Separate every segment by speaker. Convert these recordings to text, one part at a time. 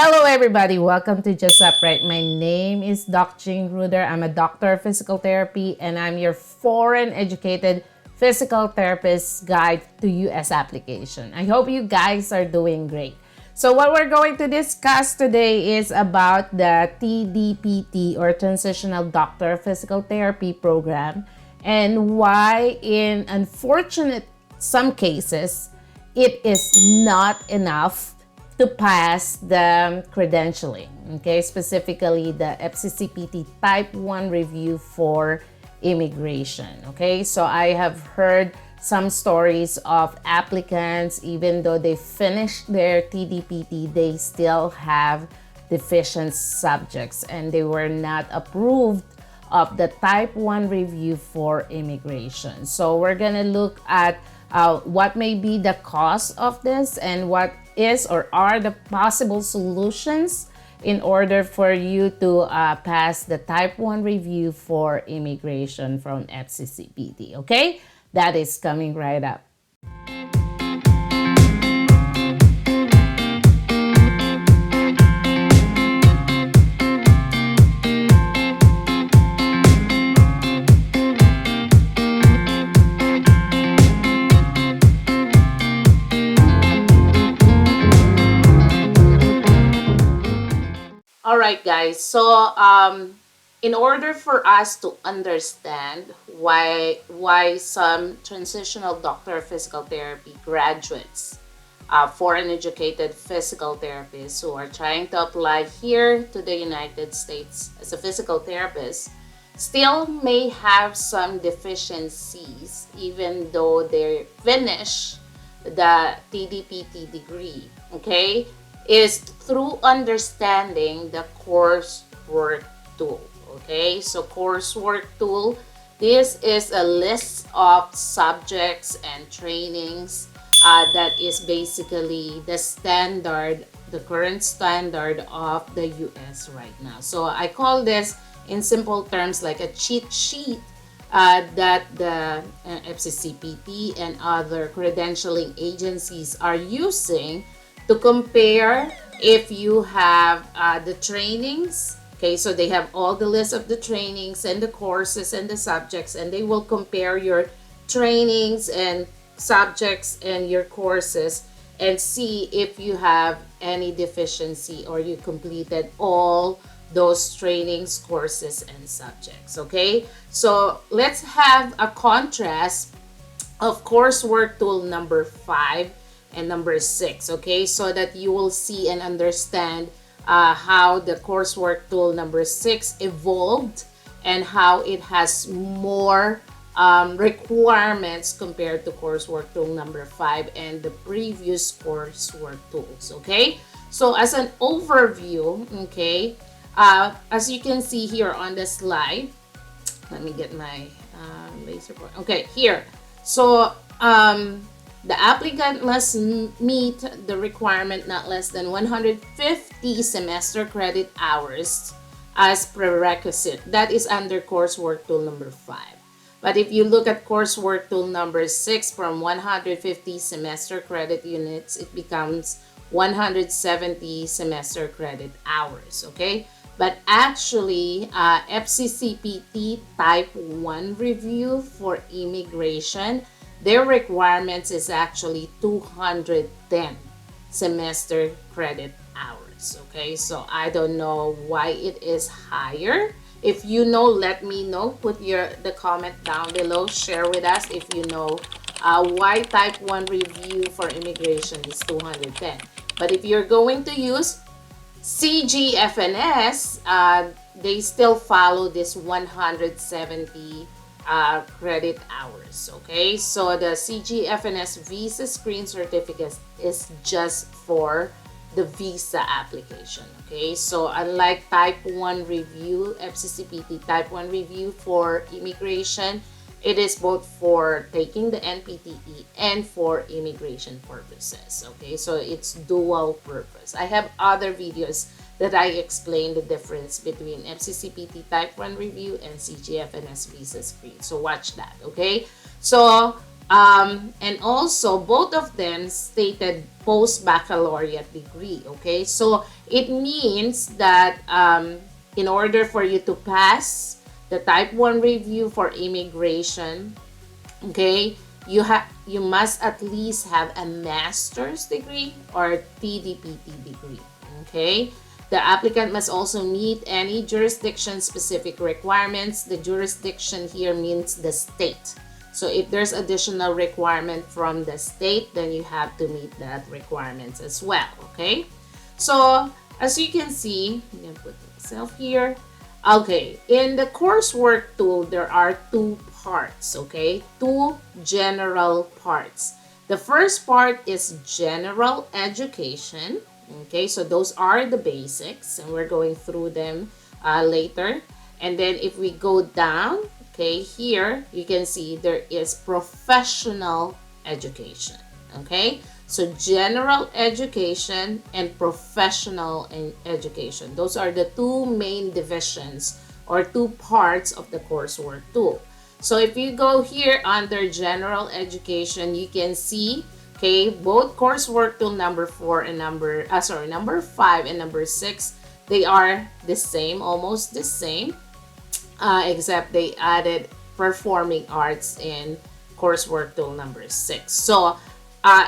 Speaker 1: Hello everybody, welcome to Just Upright. My name is Doc Jean Ruder. I'm a doctor of physical therapy and I'm your foreign educated physical therapist guide to US application. I hope you guys are doing great. So what we're going to discuss today is about the tDPT or Transitional Doctor of Physical Therapy program and why in unfortunate some cases it is not enough to pass the credentialing, okay? Specifically the FCCPT Type 1 review for immigration, okay? So I have heard some stories of applicants, even though they finished their tDPT, they still have deficient subjects and they were not approved of the Type 1 review for immigration. So we're gonna look at what may be the cause of this and what is or are the possible solutions in order for you to pass the Type 1 review for immigration from FCCPT, okay? That is coming right up. All right, guys. So, in order for us to understand why some transitional doctor of physical therapy graduates, foreign educated physical therapists who are trying to apply here to the United States as a physical therapist, still may have some deficiencies, even though they finish the tDPT degree. Okay, is through understanding the coursework tool. Okay, so coursework tool, this is a list of subjects and trainings that is basically the standard, the current standard of the US right now. So I call this in simple terms like a cheat sheet that the FCCPT and other credentialing agencies are using to compare if you have the trainings. Okay, so they have all the list of the trainings and the courses and the subjects, and they will compare your trainings and subjects and your courses and see if you have any deficiency or you completed all those trainings, courses, and subjects. Okay, so let's have a contrast of coursework tool number 5 and number 6, okay, so that you will see and understand how the coursework tool number 6 evolved and how it has more requirements compared to coursework tool number 5 and the previous coursework tools. Okay, so as an overview, okay, as you can see here on the slide, let me get my laser point. Okay, here, so the applicant must meet the requirement not less than 150 semester credit hours as prerequisite. That is under coursework tool number 5. But if you look at coursework tool number 6, from 150 semester credit units, it becomes 170 semester credit hours, okay? But actually, FCCPT Type 1 review for immigration, their requirements is actually 210 semester credit hours. Okay, so I don't know why it is higher. If you know, let me know. Put the comment down below. Share with us if you know why Type 1 review for immigration is 210. But if you're going to use CGFNS, they still follow this 170 credit hours. Okay, so the CGFNS visa screen certificate is just for the visa application. Okay, so unlike Type 1 review, FCCPT Type 1 review for immigration, it is both for taking the NPTE and for immigration purposes. Okay, so it's dual purpose. I have other videos that I explain the difference between FCCPT Type 1 review and CGFNS visa screen. So watch that, okay? So And also, both of them stated post-baccalaureate degree. Okay, so it means that in order for you to pass the Type 1 review for immigration, okay, you must at least have a master's degree or tDPT degree. Okay, the applicant must also meet any jurisdiction specific requirements. The jurisdiction here means the state. So if there's additional requirement from the state, then you have to meet that requirements as well. Okay, so as you can see, I'm gonna put myself here. Okay, in the coursework tool, there are two parts, okay? Two general parts. The first part is general education, okay? So those are the basics, and we're going through them later. And then if we go down, okay, here you can see there is professional education, okay? So general education and professional education. Those are the two main divisions or two parts of the coursework tool. So if you go here under general education, you can see, okay, both coursework tool number 4 and number 5 and number 6, they are the same, almost the same, except they added performing arts in coursework tool number 6. So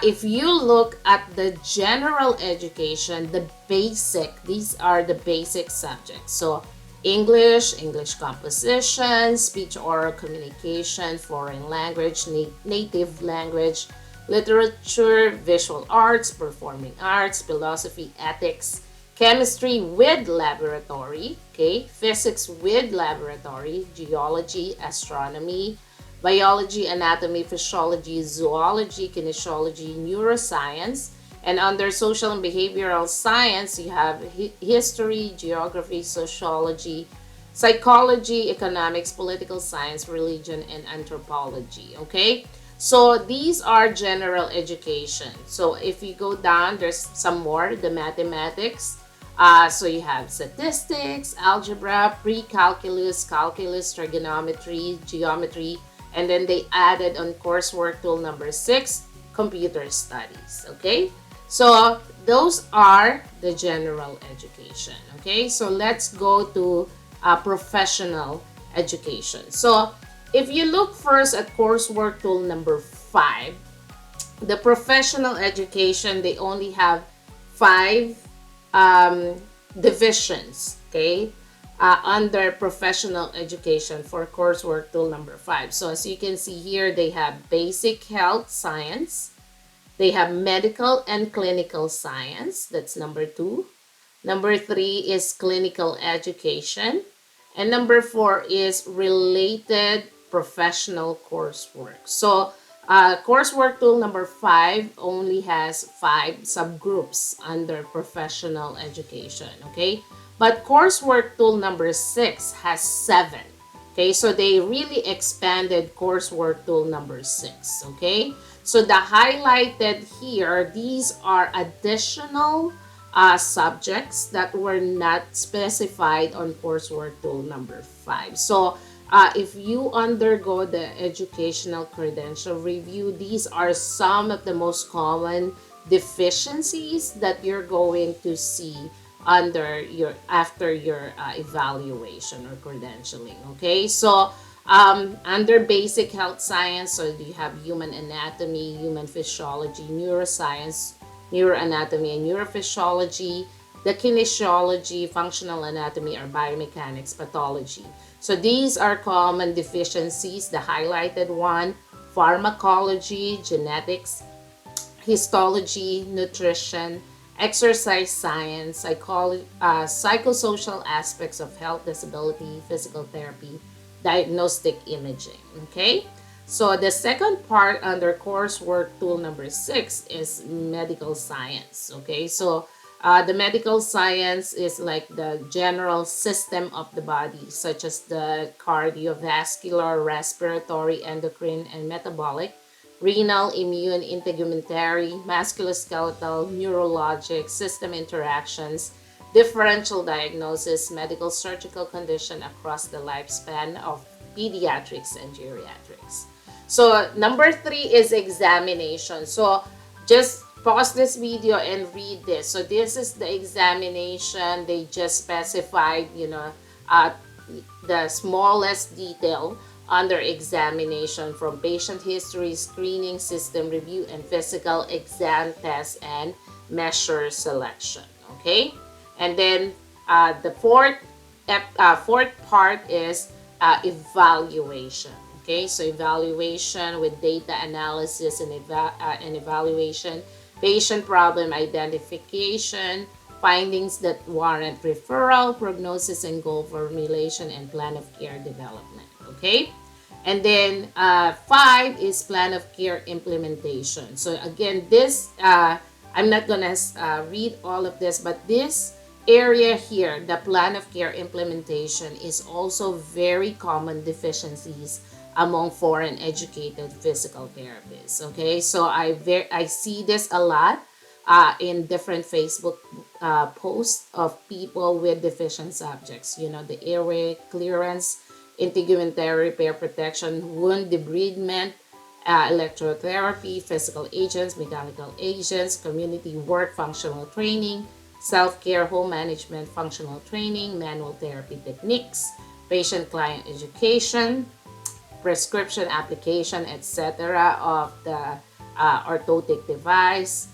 Speaker 1: if you look at the general education, these are the basic subjects. So English, English composition, speech oral communication, foreign language, native language, literature, visual arts, performing arts, philosophy, ethics, chemistry with laboratory, okay, physics with laboratory, geology, astronomy, biology, anatomy, physiology, zoology, kinesiology, neuroscience. And under social and behavioral science, you have history, geography, sociology, psychology, economics, political science, religion, and anthropology. Okay, so these are general education. So if you go down, there's some more, the mathematics. So you have statistics, algebra, pre-calculus, calculus, trigonometry, geometry, and then they added on coursework tool number 6, computer studies. Okay, so those are the general education. Okay, so let's go to professional education. So if you look first at coursework tool number 5, the professional education, they only have 5 divisions, okay, under professional education for coursework tool number 5. So as you can see here, they have basic health science, they have medical and clinical science, that's number 2. Number 3 is clinical education, and number 4 is related professional coursework. So coursework tool number 5 only has 5 subgroups under professional education, okay? But coursework tool number 6 has 7. Okay, so they really expanded coursework tool number 6, okay? So the highlighted here, these are additional subjects that were not specified on coursework tool number 5. So if you undergo the educational credential review, these are some of the most common deficiencies that you're going to see after your evaluation or credentialing. Okay, so under basic health science, so you have human anatomy, human physiology, neuroscience, neuroanatomy, and neurophysiology, the kinesiology, functional anatomy, or biomechanics, pathology. So these are common deficiencies. The highlighted one: pharmacology, genetics, histology, nutrition, exercise science, psychosocial aspects of health, disability, physical therapy, diagnostic imaging. Okay, so the second part under coursework tool number 6 is medical science. Okay, so the medical science is like the general system of the body, such as the cardiovascular, respiratory, endocrine, and metabolic, renal, immune, integumentary, musculoskeletal, neurologic, system interactions, differential diagnosis, medical surgical condition across the lifespan of pediatrics and geriatrics. So number 3 is examination. So just pause this video and read this. So this is the examination. They just specified, uh, the smallest detail under examination, from patient history, screening, system review, and physical exam test and measure selection. Okay, and then the fourth part is evaluation. Okay, so evaluation with data analysis and evaluation, patient problem identification, findings that warrant referral, prognosis and goal formulation, and plan of care development. Okay, and then 5 is plan of care implementation. So again, this I'm not gonna read all of this, but this area here, the plan of care implementation, is also very common deficiencies among foreign educated physical therapists. Okay, so I see this a lot in different Facebook posts of people with deficient subjects. The airway clearance, integumentary repair protection, wound debridement, electrotherapy, physical agents, mechanical agents, community work, functional training, self-care, home management, functional training, manual therapy techniques, patient-client education, prescription application, etc. of the orthotic device,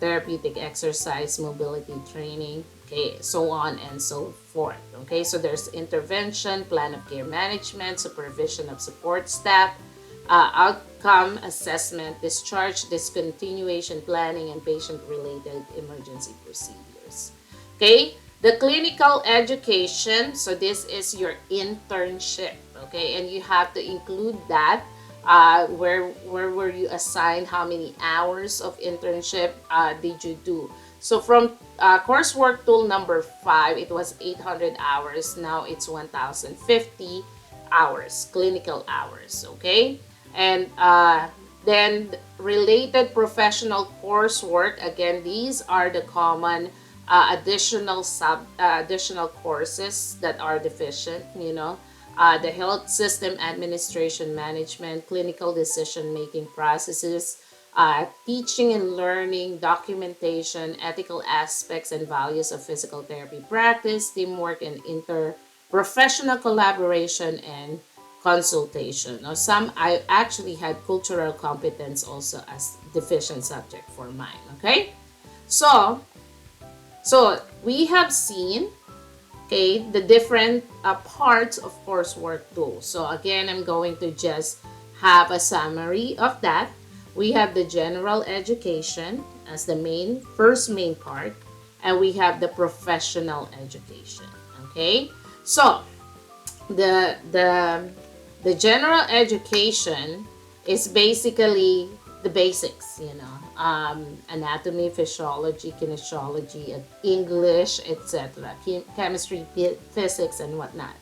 Speaker 1: therapeutic exercise, mobility training, okay, so on and so forth. Okay, so there's intervention, plan of care management, supervision of support staff, outcome assessment, discharge, discontinuation planning, and patient-related emergency procedures. Okay, the clinical education, so this is your internship, okay, and you have to include that. Where were you assigned? How many hours of internship did you do? So from coursework tool number 5, it was 800 hours. Now it's 1,050 hours, clinical hours, okay? And then related professional coursework, again, these are the common additional courses that are deficient, the health system administration management, clinical decision making processes, teaching and learning, documentation, ethical aspects and values of physical therapy practice, teamwork and interprofessional collaboration, and consultation. Now, some I actually had cultural competence also as deficient subject for mine. Okay, so we have seen, okay, the different parts of coursework tools. So again, I'm going to just have a summary of that. We have the general education as the first main part, and we have the professional education. Okay, so the general education is basically the basics, anatomy, physiology, kinesiology, English, etc., chemistry, physics, and whatnot.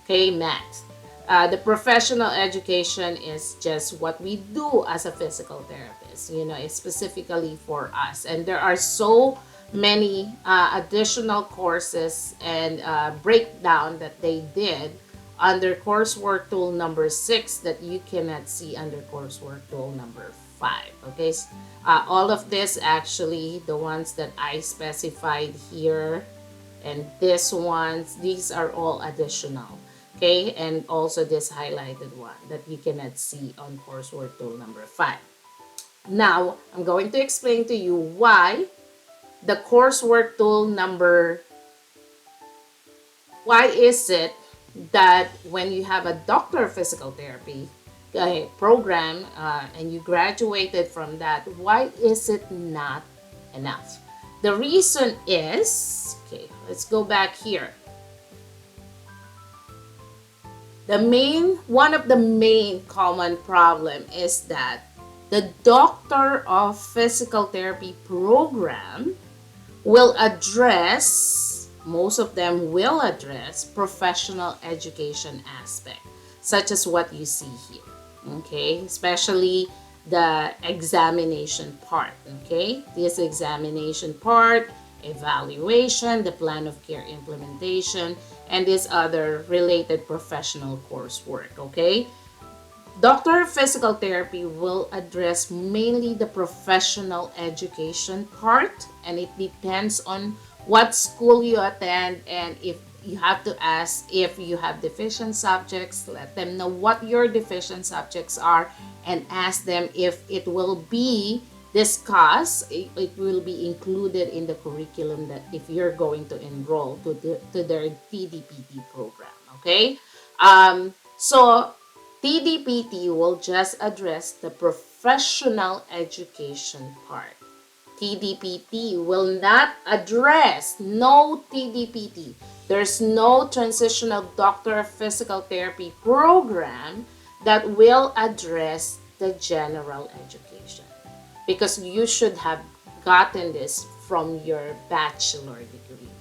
Speaker 1: Okay, math. The professional education is just what we do as a physical therapist, it's specifically for us. And there are so many additional courses and breakdown that they did under coursework tool number 6 that you cannot see under coursework tool number 5. Okay, all of this, actually the ones that I specified here and these are all additional. Okay, and also this highlighted one that you cannot see on coursework tool number 5. Now I'm going to explain to you why the coursework tool number, why is it that when you have a doctor of physical therapy program and you graduated from that, why is it not enough? The reason is, okay, let's go back here. One of the main common problem is that the doctor of physical therapy program will address, most of them will address, professional education aspect, such as what you see here. Okay, especially the examination part. Okay, this examination part, evaluation, the plan of care implementation, and this other related professional coursework. Okay, Doctor of Physical Therapy will address mainly the professional education part, and it depends on what school you attend. And if you have to ask if you have deficient subjects, let them know what your deficient subjects are and ask them if it will be discussed, it will be included in the curriculum that if you're going to enroll to their tDPT program. Okay, so tDPT will just address the professional education part. tDPT will not address, no tDPT. There's no transitional doctor of physical therapy program that will address the general education, because you should have gotten this from your bachelor degree,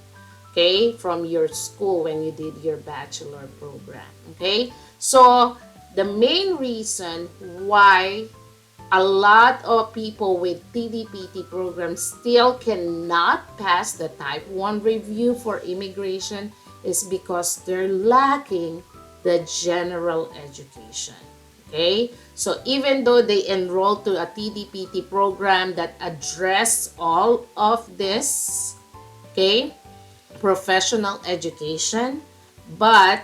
Speaker 1: okay, from your school when you did your bachelor program. Okay, so the main reason why a lot of people with tDPT programs still cannot pass the type 1 review for immigration is because they're lacking the general education. Okay, so even though they enroll to a tDPT program that address all of this, okay, professional education, but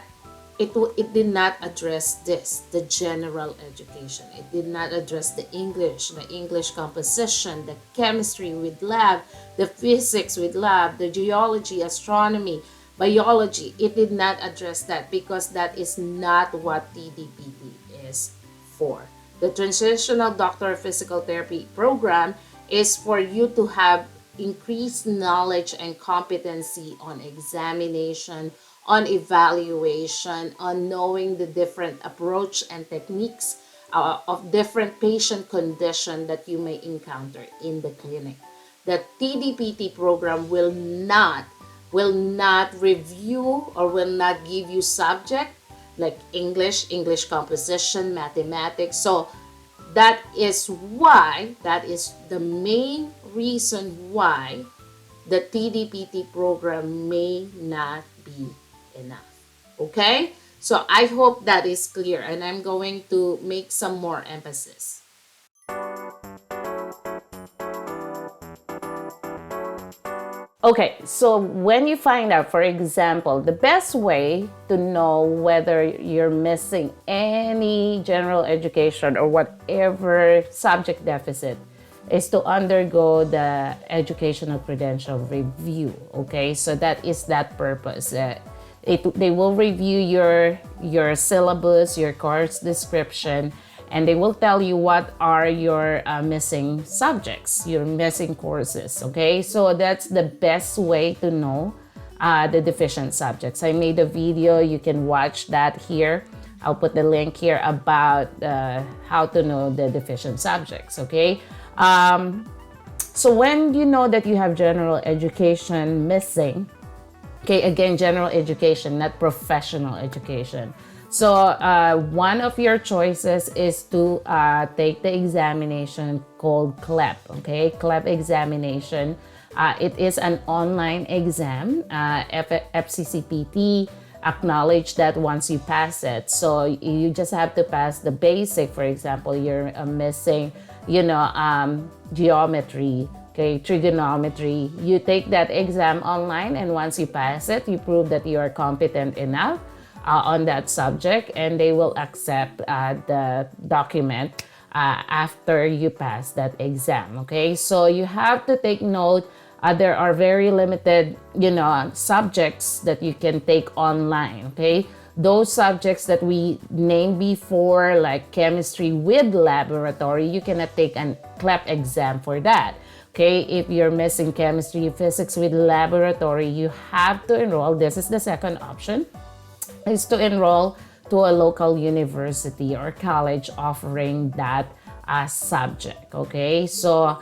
Speaker 1: it did not address this, the general education. It did not address the English composition, the chemistry with lab, the physics with lab, the geology, astronomy, biology. It did not address that because that is not what tDPT is for. The Transitional Doctor of Physical Therapy program is for you to have increased knowledge and competency on examination, on evaluation, on knowing the different approach and techniques of different patient condition that you may encounter in the clinic. The tDPT program will not review or will not give you subject like English composition, mathematics. So that is the main reason why the tDPT program may not be enough. Okay? So I hope that is clear, and I'm going to make some more emphasis. Okay, so when you find out, for example, the best way to know whether you're missing any general education or whatever subject deficit is to undergo the educational credential review. Okay, so that is that purpose. They will review your syllabus, your course description, and they will tell you what are your missing subjects, your missing courses. Okay, so that's the best way to know the deficient subjects. I made a video, you can watch that here. I'll put the link here about how to know the deficient subjects. Okay, so when you know that you have general education missing, okay, again, general education, not professional education. So one of your choices is to take the examination called CLEP, okay? CLEP examination. It is an online exam. FCCPT acknowledge that once you pass it. So you just have to pass the basic. For example, you're missing, geometry, okay, trigonometry. You take that exam online, and once you pass it, you prove that you are competent enough on that subject, and they will accept the document after you pass that exam. Okay, so you have to take note. There are very limited, subjects that you can take online. Okay, those subjects that we named before, like chemistry with laboratory, you cannot take an CLEP exam for that. Okay, if you're missing chemistry, physics with laboratory, you have to enroll. This is the second option, is to enroll to a local university or college offering that subject. Okay, so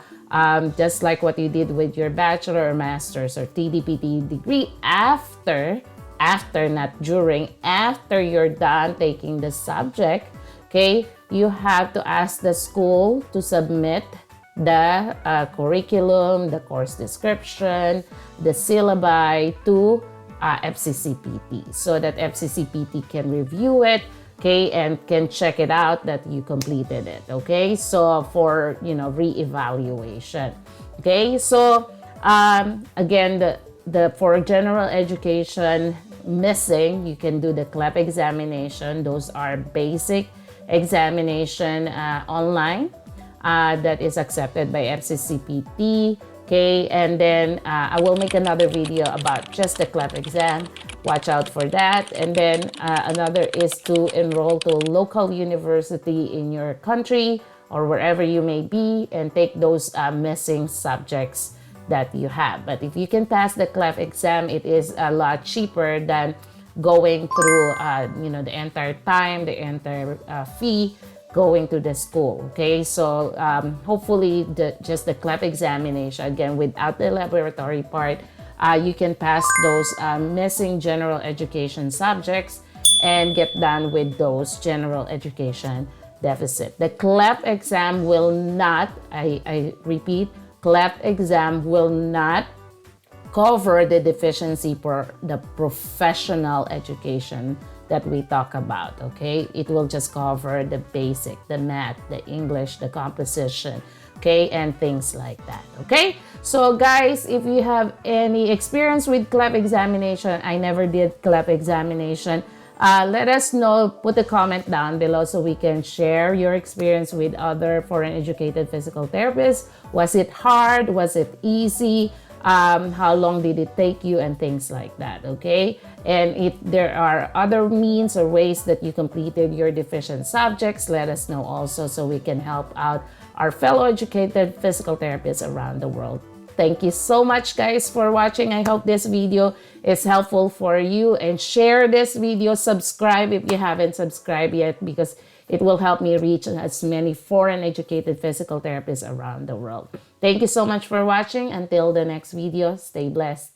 Speaker 1: just like what you did with your bachelor or master's or tDPT degree, after, not during, after you're done taking the subject, okay, you have to ask the school to submit the curriculum, the course description, the syllabi to FCCPT, so that FCCPT can review it, okay, and can check it out that you completed it, okay? So for, re-evaluation, okay? So again, the for general education missing, you can do the CLEP examination. Those are basic examination online that is accepted by FCCPT. Okay, and then I will make another video about just the CLEP exam. Watch out for that. And then another is to enroll to a local university in your country or wherever you may be and take those missing subjects that you have. But if you can pass the CLEP exam, it is a lot cheaper than going through, the entire time, the entire fee going to the school. Okay, so hopefully just the CLEP examination, again, without the laboratory part, you can pass those missing general education subjects and get done with those general education deficit. The CLEP exam will not, I repeat, CLEP exam will not cover the deficiency for the professional education that we talk about, okay? It will just cover the basic, the math, the English, the composition, okay? And things like that, okay? So guys, if you have any experience with CLEP examination, I never did CLEP examination, let us know, put a comment down below so we can share your experience with other foreign educated physical therapists. Was it hard? Was it easy? How long did it take you, and things like that, okay? And if there are other means or ways that you completed your deficient subjects, let us know also so we can help out our fellow educated physical therapists around the world. Thank you so much, guys, for watching. I hope this video is helpful for you, and share this video. Subscribe if you haven't subscribed yet, because it will help me reach as many foreign educated physical therapists around the world. Thank you so much for watching. Until the next video, stay blessed.